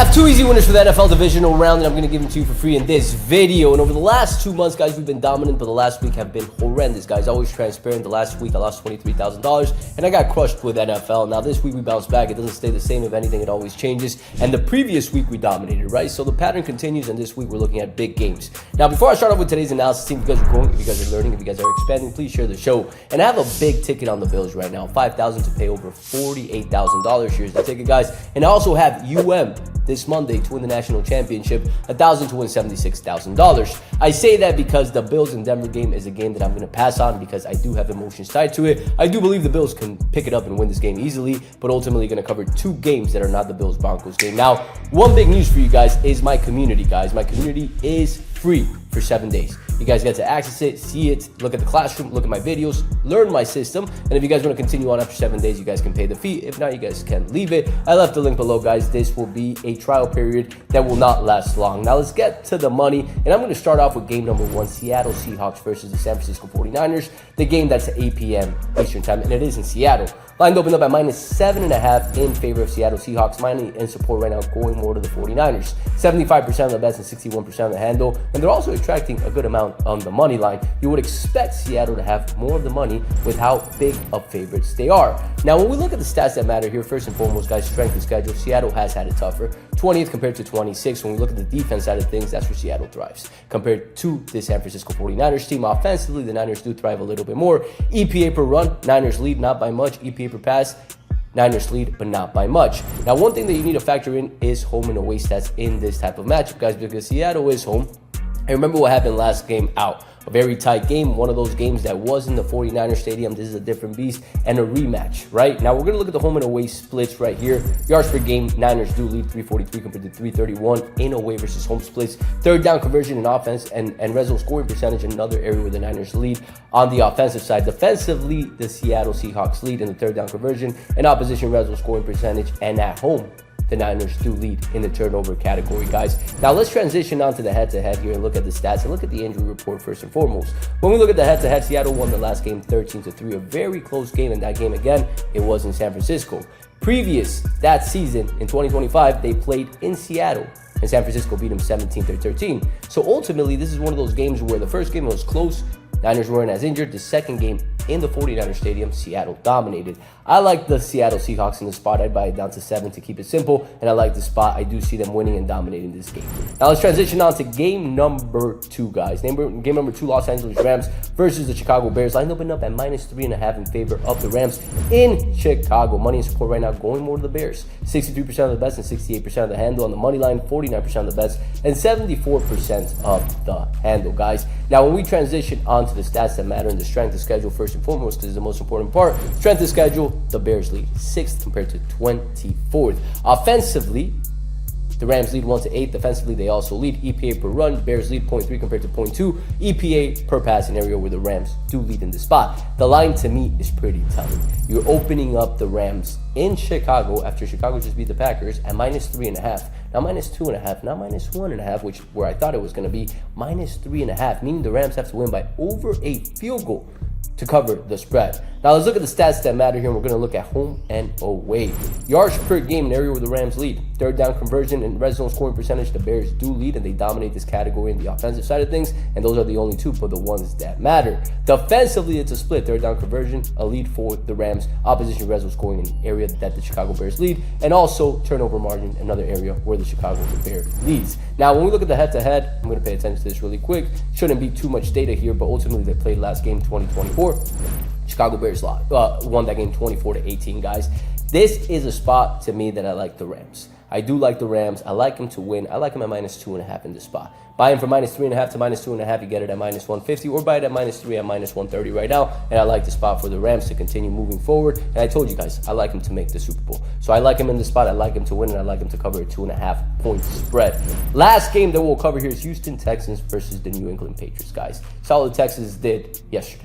have two easy winners for the NFL Divisional Round, and I'm going to give them to you for free in this video. And over the last 2 months, guys, we've been dominant, but the last week have been horrendous, guys. Always transparent. The last week, I lost $23,000, and I got crushed with NFL. Now, this week, we bounced back. It doesn't stay the same. If anything, it always changes. And the previous week, we dominated, right? So the pattern continues, and this week, we're looking at big games. Now, before I start off with today's analysis, if you guys are growing, if you guys are learning, if you guys are expanding, please share the show. And I have a big ticket on the Bills right now, $5,000 to pay over $48,000. Here's the ticket, guys. And I also have this Monday to win the national championship, $1,000 to win $76,000. I say that because the Bills and Denver game is a game that I'm going to pass on because I do have emotions tied to it. I do believe the Bills can pick it up and win this game easily, but ultimately going to cover two games that are not the Bills-Broncos game. Now, one big news for you guys is my community, guys. My community is free for 7 days. You guys get to access it, see it, look at the classroom, look at my videos, learn my system. And if you guys want to continue on after 7 days, you guys can pay the fee. If not, you guys can leave it. I left the link below, guys. This will be a trial period that will not last long. Now, let's get to the money. And I'm going to start off with game number one, Seattle Seahawks versus the San Francisco 49ers. The game that's at 8 p.m. Eastern time, and it is in Seattle. Line opened up at -7.5 in favor of Seattle Seahawks. Money and support right now going more to the 49ers. 75% of the bets and 61% of the handle. And they're also attracting a good amount on the money line. You would expect Seattle to have more of the money with how big of favorites they are. Now, when we look at the stats that matter here, first and foremost, guys, strength of schedule, Seattle has had it tougher. 20th compared to 26th. When we look at the defense side of things, that's where Seattle thrives. Compared to the San Francisco 49ers team, offensively, the Niners do thrive a little bit more. EPA per run, Niners lead, not by much. EPA per pass, Niners lead, but not by much. Now, one thing that you need to factor in is home and away stats in this type of matchup, guys, because Seattle is home. And remember what happened last game out. A very tight game, one of those games that was in the 49ers stadium. This is a different beast and a rematch, right? Now, we're going to look at the home and away splits right here. Yards per game, Niners do lead 343 compared to 331 in away versus home splits. Third down conversion in offense and red zone scoring percentage, another area where the Niners lead on the offensive side. Defensively, the Seattle Seahawks lead in the third down conversion and opposition red zone scoring percentage, and at home, the Niners do lead in the turnover category, guys. Now, let's transition on to the head-to-head here and look at the stats and look at the injury report first and foremost. When we look at the head-to-head, Seattle won the last game 13-3, a very close game. In that game, again, it was in San Francisco. Previous that season, in 2025, they played in Seattle, and San Francisco beat them 17-13. So ultimately, this is one of those games where the first game was close, Niners weren't as injured. The second game in the 49ers stadium, Seattle dominated. I like the Seattle Seahawks in the spot. I'd buy it down to 7 to keep it simple, and I like the spot. I do see them winning and dominating this game. Now let's transition on to game number 2, guys. Game number 2, Los Angeles Rams versus the Chicago Bears. Line opened up at -3.5 in favor of the Rams in Chicago. Money and support right now going more to the Bears. 63% of the bets and 68% of the handle on the money line, 49% of the bets and 74% of the handle, guys. Now, when we transition on to the stats that matter and the strength of schedule, first and foremost, this is the most important part. Strength of schedule, the Bears lead 6th compared to 24th. Offensively, the Rams lead 1-8. Defensively, they also lead. EPA per run, Bears lead 0.3 compared to 0.2. EPA per pass, an area where the Rams do lead in the spot. The line to me is pretty telling. You're opening up the Rams in Chicago after Chicago just beat the Packers at -3.5. Now -2.5, not -1.5, which where I thought it was going to be, -3.5, meaning the Rams have to win by over a field goal to cover the spread. Now let's look at the stats that matter here. We're going to look at home and away. Yards per game, an area where the Rams lead. Third down conversion and red zone scoring percentage, the Bears do lead, and they dominate this category in the offensive side of things, and those are the only two for the ones that matter. Defensively, it's a split. Third down conversion, a lead for the Rams. Opposition red zone scoring, an area that the Chicago Bears lead, and also turnover margin, another area where the Chicago Bears leads. Now, when we look at the head-to-head, I'm going to pay attention to this really quick. Shouldn't be too much data here, but ultimately they played last game 2024. Chicago Bears won that game 24-18, guys. This is a spot to me that I like the Rams. I do like the Rams. I like them to win. I like them at -2.5 in this spot. Buy them from -3.5 to -2.5. You get it at -150, or buy it at -3 at -130 right now. And I like the spot for the Rams to continue moving forward. And I told you guys, I like them to make the Super Bowl. So I like them in the spot. I like them to win, and I like them to cover a 2.5 point spread. Last game that we'll cover here is Houston Texans versus the New England Patriots, guys. Saw what the Texans did yesterday.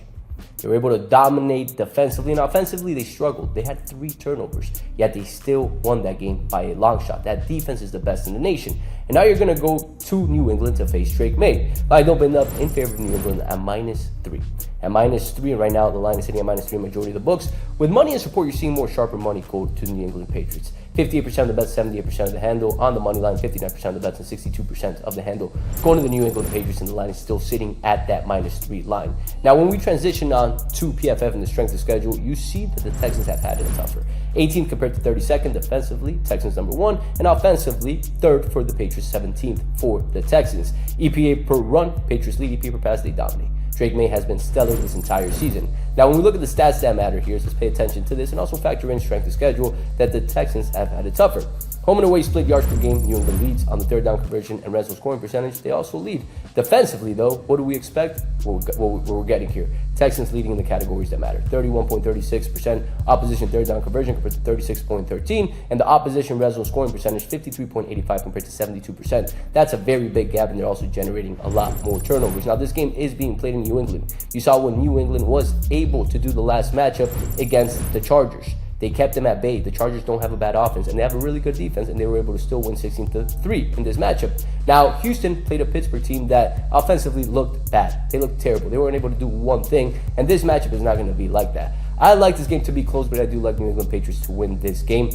They were able to dominate defensively, and offensively they struggled. They had 3 turnovers, yet they still won that game by a long shot. That defense is the best in the nation. And now you're going to go to New England to face Drake May. Line opened up in favor of New England at -3. At -3, and right now the line is sitting at -3 majority of the books. With money and support, you're seeing more sharper money go to the New England Patriots. 58% of the bets, 78% of the handle on the money line, 59% of the bets, and 62% of the handle going to the New England Patriots, and the line is still sitting at that -3 line. Now, when we transition on to PFF and the strength of schedule, you see that the Texans have had it tougher. 18th compared to 32nd defensively, Texans number 1, and offensively 3rd for the Patriots, 17th for the Texans. EPA per run, Patriots lead. EPA per pass, they dominate. Drake May has been stellar this entire season. Now, when we look at the stats that matter here, so let's pay attention to this and also factor in strength of schedule that the Texans have had it tougher. Home and away split yards per game, New England leads on the 3rd down conversion and red zone scoring percentage. They also lead. Defensively, though, what do we expect? What we're getting here. Texans leading in the categories that matter. 31.36% opposition 3rd down conversion compared to 36.13%, and the opposition red zone scoring percentage 53.85% compared to 72%. That's a very big gap, and they're also generating a lot more turnovers. Now, this game is being played in New England. You saw when New England was able to do the last matchup against the Chargers. They kept them at bay. The Chargers don't have a bad offense, and they have a really good defense, and they were able to still win 16-3 in this matchup. Now, Houston played a Pittsburgh team that offensively looked bad. They looked terrible. They weren't able to do one thing, and this matchup is not going to be like that. I like this game to be close, but I do like New England Patriots to win this game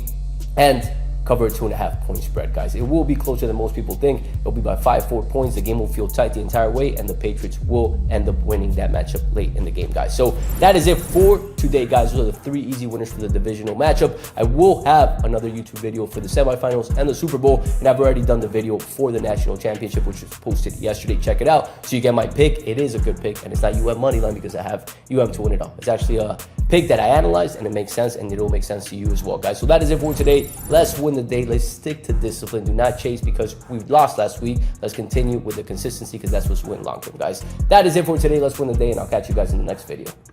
and cover a 2.5-point spread, guys. It will be closer than most people think. It'll be by 4 points. The game will feel tight the entire way, and the Patriots will end up winning that matchup late in the game, guys. So that is it for today, guys. Those are the 3 easy winners for the divisional matchup. I will have another YouTube video for the semifinals and the Super Bowl, and I've already done the video for the national championship, which was posted yesterday. Check it out so you get my pick. It is a good pick, and it's not UM money line because I have UM to win it all. It's actually a pick that I analyzed, and it makes sense, and it'll make sense to you as well, guys. So that is it for today. Let's win the day. Let's stick to discipline. Do not chase because we lost last week. Let's continue with the consistency because that's what's winning long term, guys. That is it for today. Let's win the day, and I'll catch you guys in the next video.